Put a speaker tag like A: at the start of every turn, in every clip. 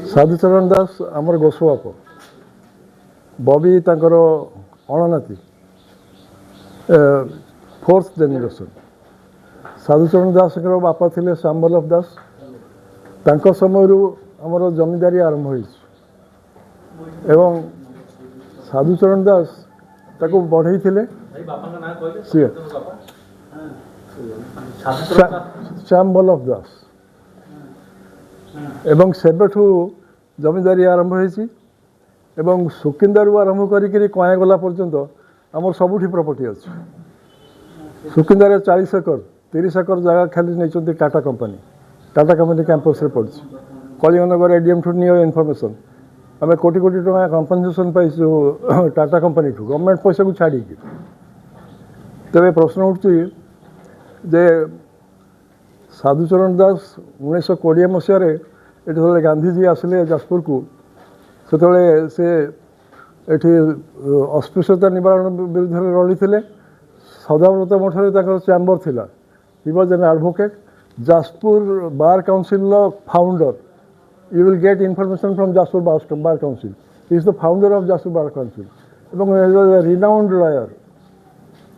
A: साधुचरण दास आमर गोस्वाप बॉबी तांकर अणनाती fourth generation Sadhucharan दास बापा थे श्यामवल्लभ दास तांको समय आमर जमींदारी आरंभ एवं साधुचरण दास ताको बढ़ई थे सी श्यामवल्लभ दास एवं सेबठू जमींदारी आरंभ एवं सुकिंदारू आरंभ करी कयागला पर्यंत आमर सबुठी प्रॉपर्टी अच्छी सुकिंदार 40 एकर 30 एकर जगह खाली नहीं टाटा कंपनी कैंपस रे पड़ी कलिंगनगर एडीएम ठू नहीं इनफॉरमेशन आम कोटी कोटी टका कंपनसेसन पाई टाटा कंपनी ठू गवर्नमेंट पैसा को छाड़ी तेरे प्रश्न उठुची जे साधुचरण दास 1920 मसीह ये गांधीजी आसिले जाजपुर को से अस्पृश्यता निवारण विरुद्ध लड़ी थे सदाव्रत मठर चैम्बर थिला he was an advocate Jajpur bar council founder you will get information from Jajpur bar council he is the founder of Jajpur bar council renowned lawyer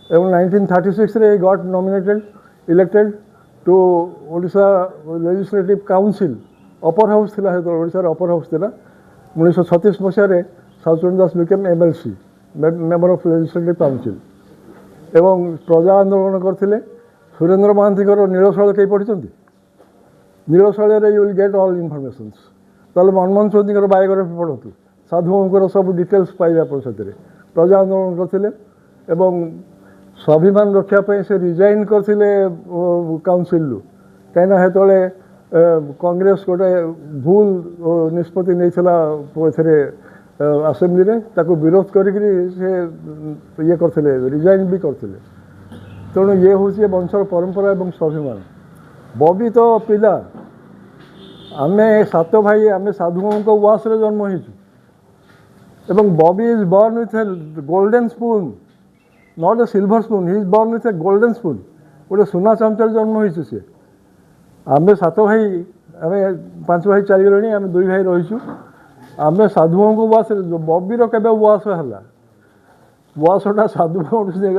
A: एवं 1936 रे got nominated elected to Odisha legislative council upper house थिला Odisha upper house थिला 1936 मसीह Sadhucharan Das became MLC member of legislative council एवं प्रजा आंदोलन करते सुरेंद्र महांती नीलशैल कई पढ़ी Nilashaila you will get all इनफॉरमेशंस ताले मनमोहन चौधरी बायोग्राफी पढ़तु साधुबाबू सब डिटेल्स पाइबे आप प्रजा आंदोलन करते स्वाभिमान रखापी से रिजाइन करते काउंसिल कहीं हेतु कांग्रेस गोटे भूल निष्पत्ति नहीं आसेम्बली रे ताको विरोध करी ये करते रिजाइन भी करते तेणु ये हूँ वंशर परंपरा और स्वाभिमान बॉबी तो पिला आम 7 भाई आम साधुओं को वास रे जन्म हो Bobby is born with A golden spoon not a silver spoon he is born with A golden spoon गोटे सुना चामचार जन्म हो सी आम 7 भाई आम 5 भाई चलीगले आम 2 भाई रहीचु आम साधुओं को वास बॉबीर के वास है वासटा साधु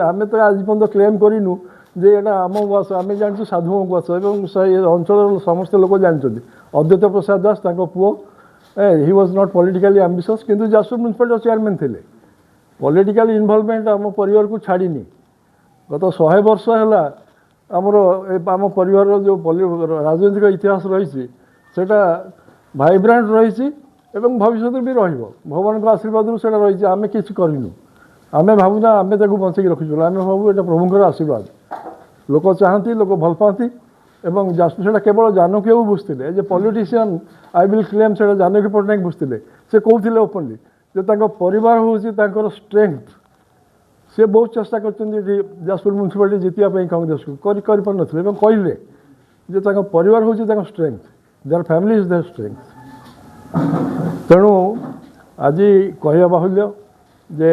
A: आम तो आज पर्यटन क्लेम करूँ जे यहाँ आम वास आम जानूँ साधुओं को वास अंचल समस्त लोक जानते अद्वैत प्रसाद दास पुओ he was not politically ambitious किंतु जाजपुर म्युनिसिपालिटी चेयरमैन थे पॉलिटिकल इन्वॉल्वमेंट आम परिवार को छाड़नी गत 100 वर्ष है आमर आम परिवार जो राजनीतिक इतिहास रही भाइब्रांट रही भविष्य भी भगवान का आशीर्वाद से रही आम कि करूँ आम भावना आम बंचेक रखीचु आम भावु ये प्रभुंर आशीर्वाद लोक चाहती लोक भल पाती एवं जाजपुर से केवल जानकी बाबू बुझते as a politician I will claim say Janaki Patnaik बुझते से कहते ओपनली जो परिवार हूँ स्ट्रेंथ से बहुत चेष्टा कर जाजपुर म्युनिसिपालिटी जितिया कांग्रेस को कर कहले जो परिवार हूँ strength their family is their strength तेणु आज कह बाहुल्य जे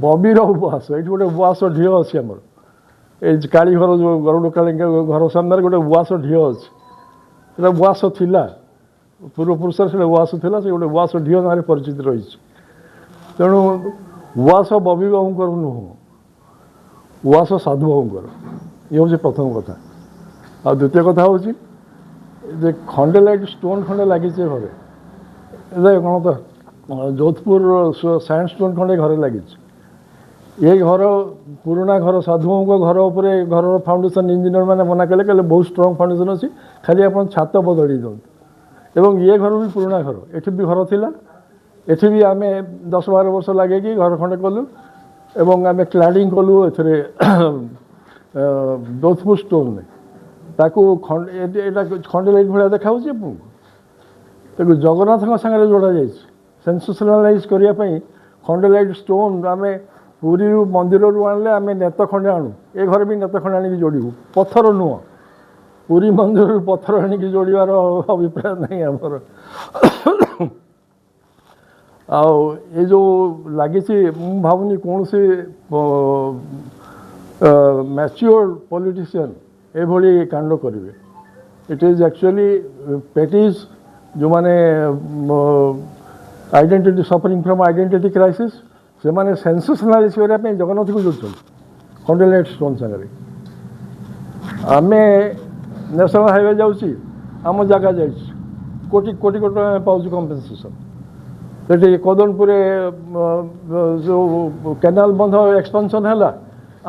A: बॉबीर उपवास ये गोटे उपवास ढी अच्छी आमर ये काली घर जो गरुड़ काली घर सामने गोटे उपवास ढी अच्छे उपवास थिला पूर्वपुरुष से उपवास थिला से गोटे उपवास ढी ना परिचित रही तेणु उपवास बॉबी बाबू नुह उपवास साधु बाबू ये हूँ प्रथम कथा आ द्वितीय कथा हूँ जे खंडे लाइट स्टोन खंडे लगी घरे कौन तो जोधपुर सैंडस्टोन खंडे घरे लगी ये घर पुराना घर साधुओं को घर उपर घर फाउंडेशन इंजीनियर मैंने मना कले बहुत स्ट्रॉन्ग फाउंडेशन अच्छी खाली आप छात बदली दिखाँ एवं ये घर भी पुराना घर एठी भी घर थिला एठी भी आम 10-12 वर्ष लगे कि घर खंडे कलु एवं आम क्लाडिंग कलु ए जोधपुर स्टोन में ताकू खंडे लाइट भाया देखा जगन्नाथ सागर जोड़ा जाए सेंसेशनलाइज करने खंडे लाइट स्टोन आम पुरी मंदिर आने आम नेत खंडे आणु ए घर भी नेत खंडे आनिक जोड़ू पत्थर नुह पुरी मंदिर पत्थर आनिक जोड़ार अभिप्राय नहीं आमर ये जो लगी भावनी कौन से मैच्योर पॉलिटिशियन एभली कांड करेंगे इट इज एक्चुअली पेटिज ଯେଉଁମାନେ identity suffering from identity crisis ସେମାନେ ସେନ୍ସେସନାଲାଇଜ୍ କରିବା ପାଇଁ ଜଗନ୍ନାଥକୁ ଯୋଡ଼ୁଛନ୍ତି ଖଣ୍ଡେଲାଇଟ୍ ଷ୍ଟୋନ୍ ସାଙ୍ଗରେ। ଆମେ ନ୍ୟାସନାଲ୍ ହାଇୱେ ଯାଉଛି, ଆମ ଜାଗା ଯାଇଛି, କୋଟି କୋଟି କୋଟି ଟଙ୍କା ପାଉଛୁ କମ୍ପେନସେସନ୍। ସେଠି କଦନପୁରରେ ଯେଉଁ କେନାଲ ବନ୍ଧ ଏକ୍ସପାନ୍ସନ୍ ହେଲା,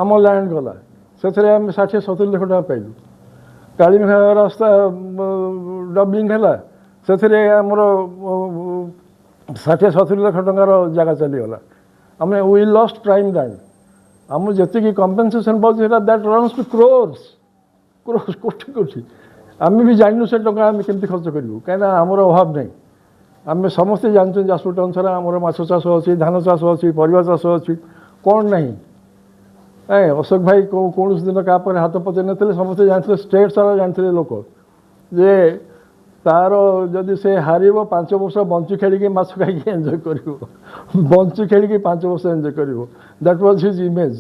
A: ଆମ ଲ୍ୟାଣ୍ଡ ଗଲା, ସେଥିରେ ଆମେ 60-70 ଲକ୍ଷ ଟଙ୍କା ପାଇଲୁ। କାଳିମେଘା ରାସ୍ତା ଡବଲିଂ ହେଲା, ସେଥିରେ ଆମର 60-70 ଲକ୍ଷ ଟଙ୍କାର ଜାଗା ଚାଲିଗଲା। ଆମେ ୱି ଲଷ୍ଟ ପ୍ରାଇମ୍ ଲ୍ୟାଣ୍ଡ। ଆମକୁ ଯେତିକି କମ୍ପେନସେସନ୍ ପାଉଛି ସେଇଟା that runs two crores crore crore. ଆମେ ବି ଜାଣିନୁ ସେ ଟଙ୍କା ଆମେ କେମିତି ଖର୍ଚ୍ଚ କରିବୁ, କାହିଁକିନା ଆମର ଅଭାବ ନାହିଁ। ଆମେ ସମସ୍ତେ ଜାଣିଛନ୍ତି ଯାଜପୁର ଟାଉନ୍ ସାରା ଆମର ମାଛ ଚାଷ ଅଛି, ଧାନ ଚାଷ ଅଛି, ପରିବା ଚାଷ ଅଛି, କ'ଣ ନାହିଁ। ଅଶୋକ ଭାଇ କୌଣସି ଦିନ କାହା ପାଖରେ ହାତ ପତେଇ ନଥିଲେ, ସମସ୍ତେ ଜାଣିଥିଲେ, ଷ୍ଟେଟ୍ ସାରା ଜାଣିଥିଲେ ଲୋକ ଯେ ତାର ଯଦି ସେ ହାରିବ 5 ବର୍ଷ ବଞ୍ଚି ଖେଳିକି ମାଛ ଖାଇକି ଏନ୍ଜୟ କରିବ, ବଞ୍ଚି ଖେଳିକି 5 ବର୍ଷ ଏନ୍ଜୟ କରିବ। That was his image.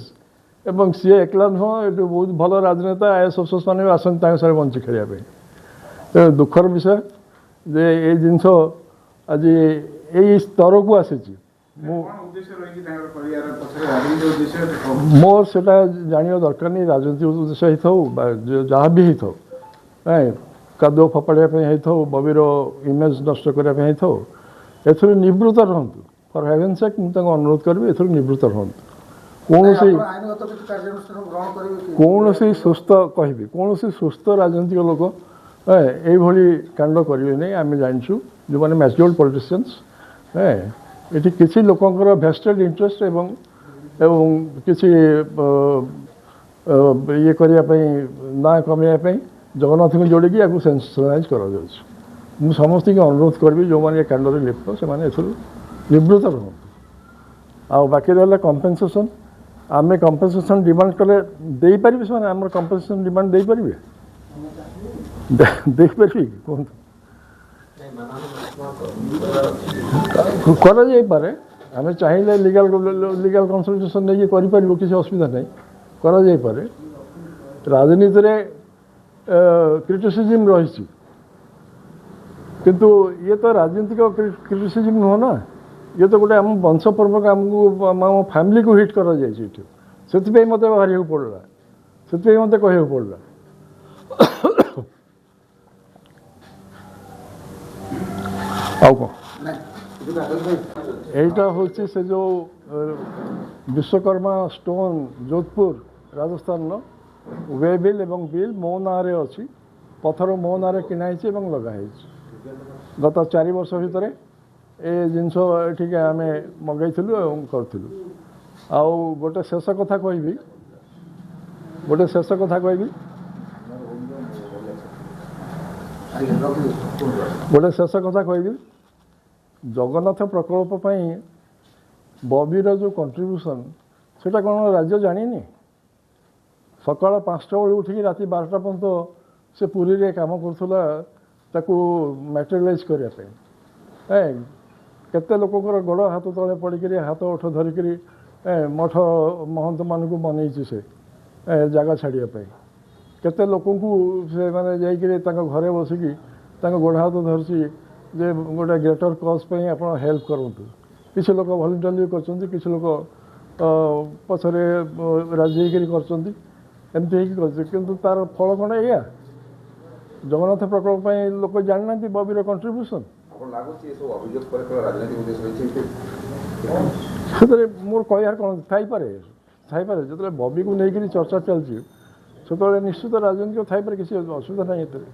A: ଏବଂ ସିଏ ଏକଲା ନୁହଁ, ଏଠୁ ବହୁତ ଭଲ ରାଜନେତା ଆଇଏଏସ୍ ଅଫିସର୍ସ ମାନେ ବି ଆସନ୍ତି ତାଙ୍କ ସାଙ୍ଗରେ ବଞ୍ଚି ଖେଳିବା ପାଇଁ। ତେଣୁ ଦୁଃଖର ବିଷୟ ଯେ ଏଇ ଜିନିଷ ଆଜି ଏଇ ସ୍ତରକୁ ଆସିଛି। ମୋର ସେଟା ଜାଣିବା ଦରକାର ନାହିଁ, ରାଜନୈତିକ ଉଦ୍ଦେଶ୍ୟ ହେଇଥାଉ ବା ଯାହା ବି ହେଇଥାଉ, କାଦୁଅ ଫୋପାଡ଼ିବା ପାଇଁ ହେଇଥାଉ, ବବିର ଇମେଜ୍ ନଷ୍ଟ କରିବା ପାଇଁ ହେଇଥାଉ, ଏଥିରୁ ନିବୃତ୍ତ ରୁହନ୍ତୁ। ଫର୍ ହେଭେନ୍ ସେକ୍ ମୁଁ ତାଙ୍କୁ ଅନୁରୋଧ କରିବି, ଏଥିରୁ ନିବୃତ୍ତ ରୁହନ୍ତୁ। କୌଣସି ସୁସ୍ଥ କହିବି, କୌଣସି ସୁସ୍ଥ ରାଜନୈତିକ ଲୋକ এইଭଳି କାଣ୍ଡ କରିବେ ନାହିଁ। ଆମେ ଜାଣିଛୁ ଯେଉଁମାନେ ମ୍ୟାଚୁର୍ଡ ପଲିଟିସିଆନ୍ସ, ଏଠି କିଛି ଲୋକଙ୍କର ଭେଷ୍ଟେଡ୍ ଇଣ୍ଟରେଷ୍ଟ ଏବଂ କିଛି ଇଏ କରିବା ପାଇଁ, ନାଁ କମେଇବା ପାଇଁ ଜଗନ୍ନାଥଙ୍କୁ ଯୋଡ଼ିକି ୟାକୁ ସେନ୍ସେସନାଲାଇଜ୍ କରାଯାଉଛି। ମୁଁ ସମସ୍ତଙ୍କୁ ଅନୁରୋଧ କରିବି ଯେଉଁମାନେ ଏ କାଣ୍ଡରେ ଲିପ୍ତ ସେମାନେ ଏଥିରୁ ନିବୃତ୍ତ ରୁହନ୍ତୁ। ଆଉ ବାକି ରହିଲା କମ୍ପେନସେସନ୍, ଆମେ କମ୍ପେନସେସନ୍ ଡିମାଣ୍ଡ କଲେ ଦେଇପାରିବେ ସେମାନେ? ଆମର କମ୍ପେନସେସନ୍ ଡିମାଣ୍ଡ ଦେଇପାରିବେ? ଦେଇପାରିବେ କି କୁହନ୍ତୁ? କରାଯାଇପାରେ, ଆମେ ଚାହିଁଲେ ଲିଗାଲ କନସଲଟେସନ୍ ନେଇକି କରିପାରିବୁ, କିଛି ଅସୁବିଧା ନାହିଁ, କରାଯାଇପାରେ। ରାଜନୀତିରେ କ୍ରିଟିସିଜିମ୍ ରହିଛି, କିନ୍ତୁ ଇଏ ତ ରାଜନୈତିକ କ୍ରିଟିସିଜିମ୍ ନୁହଁ ନା, ଇଏ ତ ଗୋଟେ ଆମ ବଂଶ ପରମ୍ପରା, ଆମକୁ ଆମ ଫ୍ୟାମିଲିକୁ ହିଟ୍ କରାଯାଇଛି ଏଠି। ସେଥିପାଇଁ ମୋତେ ବାହାରିବାକୁ ପଡ଼ିଲା, ସେଥିପାଇଁ ମୋତେ କହିବାକୁ ପଡ଼ିଲା। ଆଉ କ'ଣ এইটা হচ্ছে ସେ ଯେଉଁ ବିଶ୍ୱକର୍ମା ଷ୍ଟୋନ୍ ଯୋଧପୁର ରାଜସ୍ଥାନର ୱେବିଲ୍ ଏବଂ ବିଲ୍ ମୋ ନାଁରେ ଅଛି। ପଥର ମୋ ନାଁରେ କିଣା ହେଇଛି ଏବଂ ଲଗା ହେଇଛି। ଗତ 4 ବର୍ଷ ଭିତରେ ଏ ଜିନିଷ ଏଠିକି ଆମେ ମଗାଇଥିଲୁ ଏବଂ କରିଥିଲୁ। ଆଉ ଗୋଟେ ଶେଷ କଥା କହିବି, ଜଗନ୍ନାଥ ପ୍ରକଳ୍ପ ପାଇଁ ବବିର ଯେଉଁ କଣ୍ଟ୍ରିବ୍ୟୁସନ୍ ସେଇଟା କ'ଣ ରାଜ୍ୟ ଜାଣିନି? ସକାଳ 5ଟା ବେଳୁ ଉଠିକି ରାତି 12ଟା ପର୍ଯ୍ୟନ୍ତ ସେ ପୁରୀରେ କାମ କରୁଥିଲା ତାକୁ ମ୍ୟାଟେରିଆଲାଇଜ୍ କରିବା ପାଇଁ। କେତେ ଲୋକଙ୍କର ଗୋଡ଼ ହାତ ତଳେ ପଡ଼ିକିରି ହାତ ଓଠ ଧରିକିରି ମଠ ମହନ୍ତମାନଙ୍କୁ ବନେଇଛି ସେ ଜାଗା ଛାଡ଼ିବା ପାଇଁ। କେତେ ଲୋକଙ୍କୁ ସେମାନେ ଯାଇକରି ତାଙ୍କ ଘରେ ବସିକି ତାଙ୍କ ଗୋଡ଼ ହାତ ଧରିଛି ଯେ ଗୋଟେ ଗ୍ରେଟର କଜ୍ ପାଇଁ ଆପଣ ହେଲ୍ପ କରନ୍ତୁ। କିଛି ଲୋକ ଭଲେଣ୍ଟାରୀ କରିଛନ୍ତି, କିଛି ଲୋକ ପଛରେ ରାଜି ହେଇକରି କରିଛନ୍ତି, ଏମିତି ହେଇକି କରିଛି। କିନ୍ତୁ ତାର ଫଳ କ'ଣ ଏଇଆ? ଜଗନ୍ନାଥ ପ୍ରକଳ୍ପ ପାଇଁ ଲୋକ ଜାଣିନାହାନ୍ତି ବବିର କଣ୍ଟ୍ରିବ୍ୟୁସନ୍। ସେଥିରେ ମୋର କହିବାର କ'ଣ ଥାଇପାରେ, ଯେତେବେଳେ ବବିକୁ ନେଇକରି ଚର୍ଚ୍ଚା ଚାଲିଛି ସେତେବେଳେ ନିଶ୍ଚିତ ରାଜନୈତିକ ଥାଇପାରେ, କିଛି ଅସୁବିଧା ନାହିଁ ଏଥିରେ।